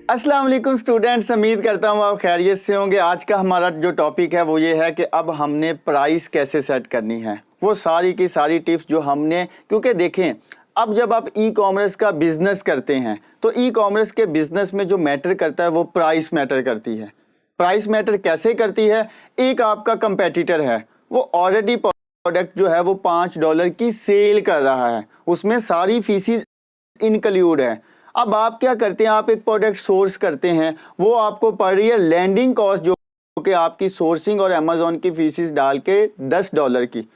अस्सलाम वालेकुम स्टूडेंट्स, उम्मीद करता हूँ आप खैरियत से होंगे। आज का हमारा जो टॉपिक है वो ये है कि अब हमने प्राइस कैसे सेट करनी है, वो सारी की सारी टिप्स जो हमने, क्योंकि देखें अब जब आप ई कॉमर्स का बिजनेस करते हैं तो ई कॉमर्स के बिजनेस में जो मैटर करता है वो प्राइस मैटर करती है। प्राइस मैटर कैसे करती है? एक आपका कंपेटिटर है, वो ऑलरेडी प्रोडक्ट जो है वो $5 की सेल कर रहा है, उसमें सारी फीसिस इंक्लूड है। अब आप क्या करते हैं, आप एक प्रोडक्ट सोर्स करते हैं, वो आपको पड़ रही है लैंडिंग कॉस्ट जो कि आपकी सोर्सिंग और अमेजोन की फीसिस डाल के $10 की।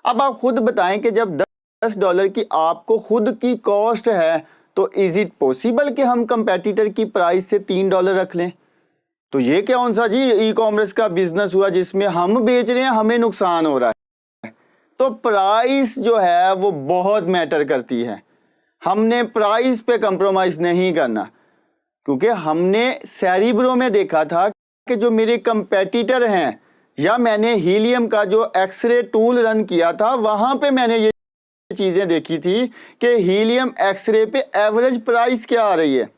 अब आप खुद बताएं कि जब $10 की आपको खुद की कॉस्ट है तो इज इट पॉसिबल कि हम कंपेटिटर की प्राइस से $3 रख लें? तो ये कौन सा जी ई कॉमर्स का बिजनेस हुआ जिसमें हम बेच रहे हैं, हमें नुकसान हो रहा है? तो प्राइस जो है वो बहुत मैटर करती है। हमने प्राइस पे कंप्रोमाइज नहीं करना, क्योंकि हमने सेरिब्रो में देखा था कि जो मेरे कंपेटिटर हैं, या मैंने हीलियम का जो एक्सरे टूल रन किया था वहां पे मैंने ये चीजें देखी थी कि हीलियम एक्सरे पे एवरेज प्राइस क्या आ रही है,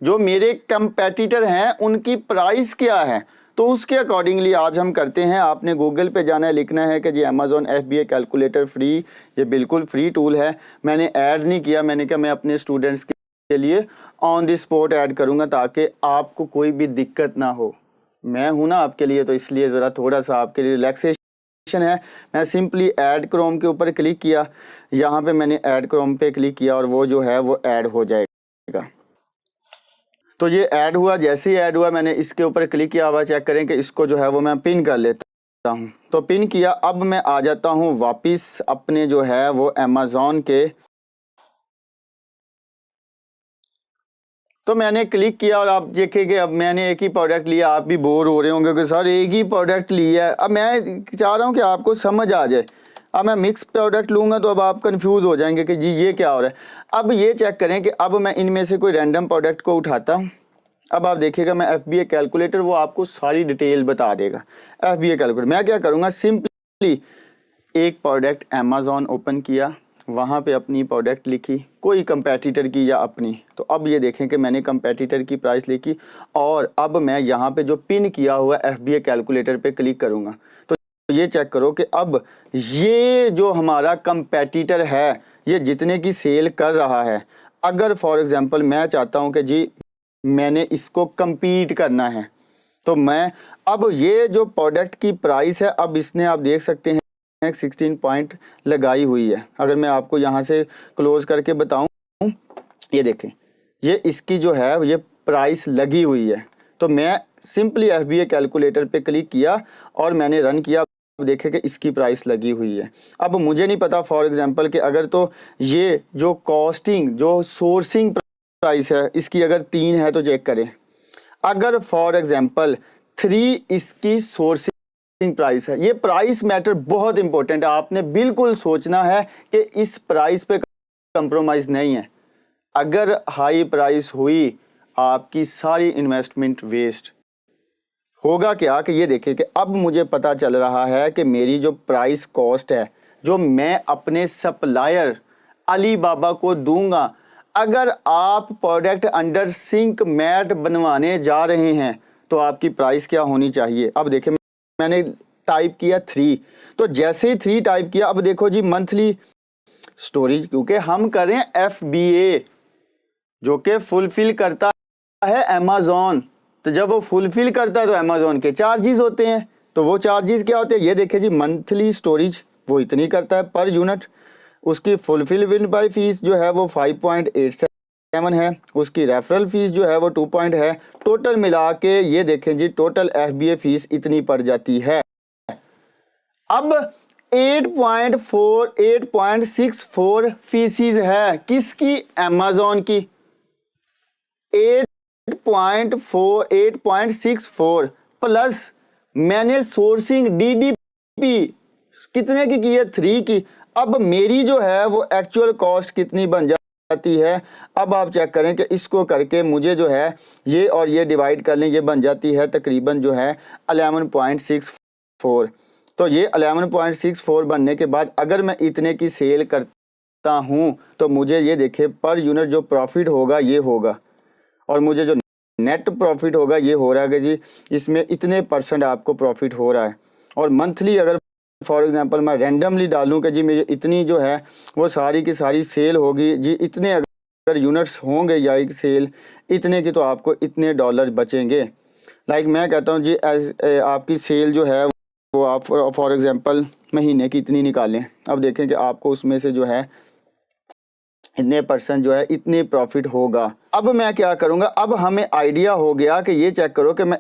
जो मेरे कंपेटिटर हैं उनकी प्राइस क्या है। तो उसके अकॉर्डिंगली आज हम करते हैं। आपने गूगल पे जाना है, लिखना है कि जी अमेजोन FBA कैलकुलेटर फ्री, ये बिल्कुल फ्री टूल है। मैंने ऐड नहीं किया, मैंने कहा मैं अपने स्टूडेंट्स के लिए ऑन द स्पॉट ऐड करूंगा ताकि आपको कोई भी दिक्कत ना हो। मैं हूं ना आपके लिए, तो इसलिए ज़रा थोड़ा सा आपके लिए रिलैक्सेशन है। मैं सिंपली ऐड क्रोम के ऊपर क्लिक किया, यहाँ पे मैंने ऐड क्रोम पे क्लिक किया और वो जो है वो ऐड हो जाएगा। तो ये ऐड हुआ, जैसे ही ऐड हुआ मैंने इसके ऊपर क्लिक किया। हुआ चेक करें कि इसको जो है वो मैं पिन कर लेता हूँ। तो पिन किया, अब मैं आ जाता हूँ वापस अपने जो है वो अमेजोन के। तो मैंने क्लिक किया और आप देखेंगे अब मैंने एक ही प्रोडक्ट लिया। आप भी बोर हो रहे होंगे कि सर एक ही प्रोडक्ट लिया है। अब मैं चाह रहा हूँ कि आपको समझ आ जाए। अब मैं मिक्स प्रोडक्ट लूँगा तो अब आप कंफ्यूज हो जाएंगे कि जी ये क्या हो रहा है। अब ये चेक करें कि अब मैं इनमें से कोई रैंडम प्रोडक्ट को उठाता हूँ। अब आप देखिएगा मैं FBA कैलकुलेटर वो आपको सारी डिटेल बता देगा। FBA कैलकुलेटर मैं क्या करूँगा, सिंपली एक प्रोडक्ट अमेजोन ओपन किया, वहाँ पे अपनी प्रोडक्ट लिखी, कोई कंपेटिटर की या अपनी। तो अब ये देखें कि मैंने कंपेटिटर की प्राइस लिखी और अब मैं यहाँ पे जो पिन किया हुआ FBA कैलकुलेटर पे क्लिक करूँगा। तो ये चेक करो कि अब ये जो हमारा कंपेटिटर है ये जितने की सेल कर रहा है, अगर फॉर एग्जांपल मैं चाहता हूँ कि जी मैंने इसको compete करना है, तो मैं अब ये जो प्रोडक्ट की प्राइस है, अब इसने आप देख सकते हैं 16 पॉइंट लगाई हुई है। अगर मैं आपको यहाँ से क्लोज करके बताऊं, ये देखें ये इसकी जो है ये प्राइस लगी हुई है। तो मैं सिंपली FBA कैलकुलेटर पे क्लिक किया और मैंने रन किया। अब देखें कि इसकी प्राइस लगी हुई है। अब मुझे नहीं पता फॉर एग्जांपल कि अगर तो ये जो कॉस्टिंग जो सोर्सिंग प्राइस है इसकी अगर 3 है तो चेक करें। अगर फॉर एग्जांपल 3 इसकी सोर्सिंग प्राइस है, ये प्राइस मैटर बहुत इंपॉर्टेंट है। आपने बिल्कुल सोचना है कि इस प्राइस पे कंप्रोमाइज नहीं है। अगर हाई प्राइस हुई आपकी सारी इन्वेस्टमेंट वेस्ट होगा। क्या कि ये देखिए कि अब मुझे पता चल रहा है कि मेरी जो प्राइस कॉस्ट है जो मैं अपने सप्लायर अलीबाबा को दूंगा, अगर आप प्रोडक्ट अंडर सिंक मैट बनवाने जा रहे हैं तो आपकी प्राइस क्या होनी चाहिए। अब देखिए मैंने टाइप किया 3, तो जैसे ही 3 टाइप किया, अब देखो जी मंथली स्टोरेज, क्योंकि हम कर रहे हैं FBA जो कि फुलफिल करता है अमेजोन। तो जब वो फुलफिल करता है तो अमेजोन के चार्जेस होते हैं। तो वो चार्जेस क्या होते हैं, ये देखिए जी मंथली स्टोरेज वो इतनी करता है पर यूनिट। उसकी फुलफिलमेंट बाय फीस जो है वो 5.87 है। उसकी रेफरल फीस जो है वो 2 पॉइंट है। टोटल मिला के ये देखें जी टोटल FBA फीस इतनी पड़ जाती है। अब 8.64 फीसिस है किसकी, अमेजोन की। 8.64 प्लस मैंने सोर्सिंग DDP कितने की है, 3 की। अब मेरी जो है वो एक्चुअल कॉस्ट कितनी बन जाती है। अब आप चेक करें कि इसको करके मुझे जो है ये और ये डिवाइड कर लें, ये बन जाती है तकरीबन जो है 11.64। तो ये 11.64 बनने के बाद अगर मैं इतने की सेल करता हूँ तो मुझे ये देखे पर यूनिट जो प्रॉफिट होगा ये होगा, और मुझे जो नेट प्रॉफिट होगा ये हो रहा है कि जी इसमें इतने % आपको प्रॉफिट हो रहा है। और मंथली अगर फॉर एग्जांपल मैं रैंडमली डालूं कि जी मुझे इतनी जो है वो सारी की सारी सेल होगी जी, इतने अगर यूनिट्स होंगे या एक सेल इतने की, तो आपको इतने डॉलर बचेंगे। लाइक मैं कहता हूँ जी आपकी सेल जो है वो आप फॉर एग्जांपल महीने की इतनी निकालें। अब देखें कि आपको उसमें से जो है इतने % जो है इतने प्रॉफिट होगा। अब मैं क्या करूँगा, अब हमें आइडिया हो गया कि ये चेक करो कि मैं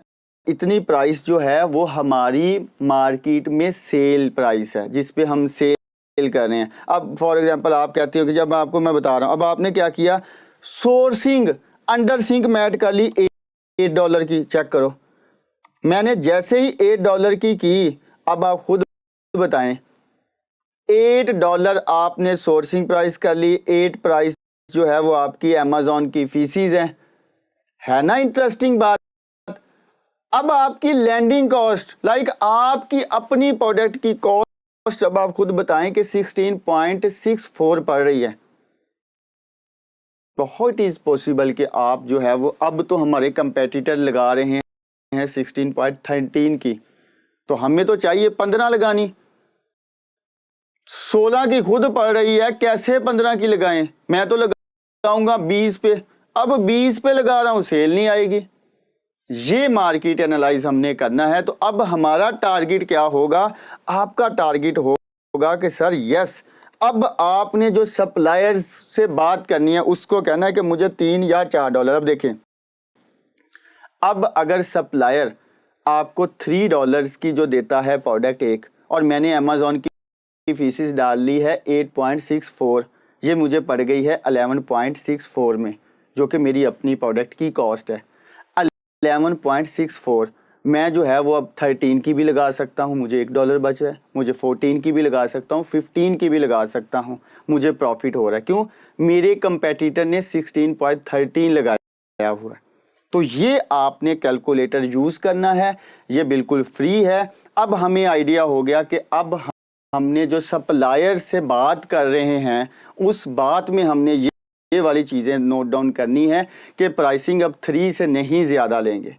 इतनी प्राइस जो है वो हमारी मार्केट में सेल प्राइस है जिस पे हम सेल कर रहे हैं। अब फॉर एग्जांपल आप कहते हो कि जब आपको मैं बता रहा हूँ, अब आपने क्या किया, सोर्सिंग अंडर सिंक मैट कर ली $8 की। चेक करो, मैंने जैसे ही $8 की, अब आप खुद बताएं, $8 आपने सोर्सिंग प्राइस कर ली, 8 प्राइस जो है वो आपकी अमेजोन की फीसीज है ना इंटरेस्टिंग बात। अब आपकी लैंडिंग कॉस्ट, लाइक आपकी अपनी प्रोडक्ट की कॉस्ट, अब आप खुद बताएं कि 16.64 पड़ रही है। बहुत इज पॉसिबल कि आप जो है वो, अब तो हमारे कंपेटिटर लगा रहे हैं 16.13 की, तो हमें तो चाहिए 15 लगानी। 16 की खुद पड़ रही है, कैसे 15 की लगाएं? मैं तो लगाऊंगा 20 पे, अब 20 पे लगा रहा हूं, सेल नहीं आएगी। ये मार्केट एनालाइज हमने करना है। तो अब हमारा टारगेट क्या होगा, आपका टारगेट होगा कि सर यस, अब आपने जो सप्लायर से बात करनी है उसको कहना है कि मुझे $3 या $4। अब देखें, अब अगर सप्लायर आपको $3 की जो देता है प्रोडक्ट एक, और मैंने अमेजोन की फीसिस डाल ली है 8.64, ये मुझे पड़ गई है 11.64 में, जो कि मेरी अपनी प्रोडक्ट की कॉस्ट है 11.64। मैं जो है वो अब 13 की भी लगा सकता हूँ, मुझे $1 बच रहा है। मुझे 14 की भी लगा सकता हूँ, 15 की भी लगा सकता हूँ, मुझे प्रॉफिट हो रहा है। क्यों? मेरे कंपेटिटर ने 16.13 लगाया हुआ है। तो ये आपने कैलकुलेटर यूज़ करना है, ये बिल्कुल फ्री है। अब हमें आइडिया हो गया कि अब हमने जो सप्लायर से बात कर रहे हैं उस बात में हमने ये वाली चीज़ें नोट डाउन करनी है कि प्राइसिंग अब 3 से नहीं ज़्यादा लेंगे।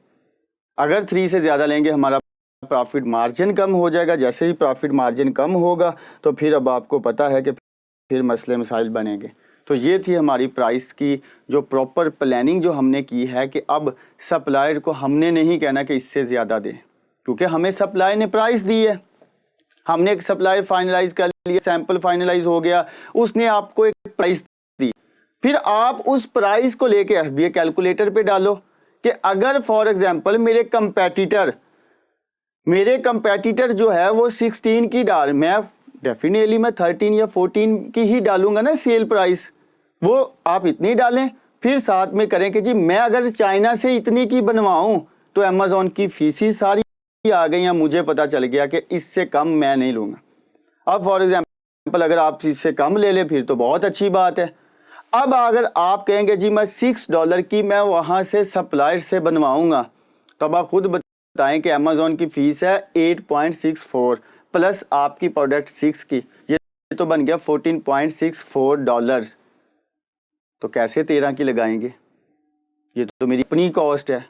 अगर 3 से ज़्यादा लेंगे हमारा प्रॉफिट मार्जिन कम हो जाएगा। जैसे ही प्रॉफिट मार्जिन कम होगा तो फिर अब आपको पता है कि फिर मसले मसाइल बनेंगे। तो ये थी हमारी प्राइस की जो प्रॉपर प्लानिंग जो हमने की है कि अब सप्लायर को हमने नहीं कहना कि इससे ज़्यादा दें, क्योंकि हमें सप्लायर ने प्राइस दी है, हमने एक सप्लायर फाइनलाइज कर लिया, सैंपल फाइनलाइज हो गया, उसने आपको एक प्राइस दी। फिर आप उस प्राइस को लेके एफबीए कैलकुलेटर पे डालो कि अगर फॉर एग्जांपल मेरे कंपेटिटर जो है वो 16 की डाल, मैं डेफिनेटली मैं 13 या 14 की ही डालूंगा ना सेल प्राइस, वो आप इतनी डालें। फिर साथ में करें कि जी मैं अगर चाइना से इतनी की बनवाऊं तो अमेजोन की फीसी सारी आ गई हैं, मुझे पता चल गया कि इससे कम मैं नहीं लूंगा। अब फॉर एग्जांपल अगर आप इससे कम ले लें फिर तो बहुत अच्छी बात है। अब अगर आप कहेंगे जी मैं $6 की मैं वहां से सप्लायर से बनवाऊंगा, तब आप खुद बताएं कि अमेजोन की फीस है 8.64 प्लस आपकी प्रोडक्ट 6 की, ये तो बन गया $14.64। तो कैसे 13 की लगाएंगे? ये तो मेरी अपनी कॉस्ट है।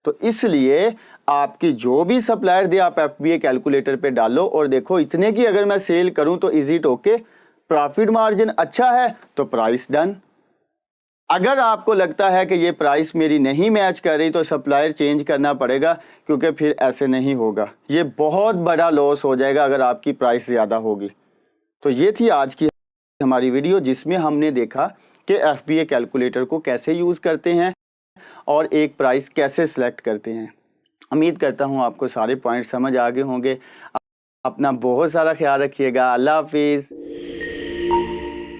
तो इसलिए आपकी जो भी सप्लायर दे आप एफबीए कैलकुलेटर पे डालो और देखो इतने की अगर मैं सेल करूं तो is it okay, profit margin अच्छा है तो प्राइस डन। अगर आपको लगता है कि ये प्राइस मेरी नहीं मैच कर रही तो सप्लायर चेंज करना पड़ेगा, क्योंकि फिर ऐसे नहीं होगा, ये बहुत बड़ा लॉस हो जाएगा अगर आपकी प्राइस ज़्यादा होगी। तो ये थी आज की हमारी वीडियो जिसमें हमने देखा कि एफबीए कैलकुलेटर को कैसे यूज़ करते हैं और एक प्राइस कैसे सिलेक्ट करते हैं। उम्मीद करता हूँ आपको सारे पॉइंट समझ आ गए होंगे। अपना बहुत सारा ख्याल रखिएगा। अल्लाह हाफिज़।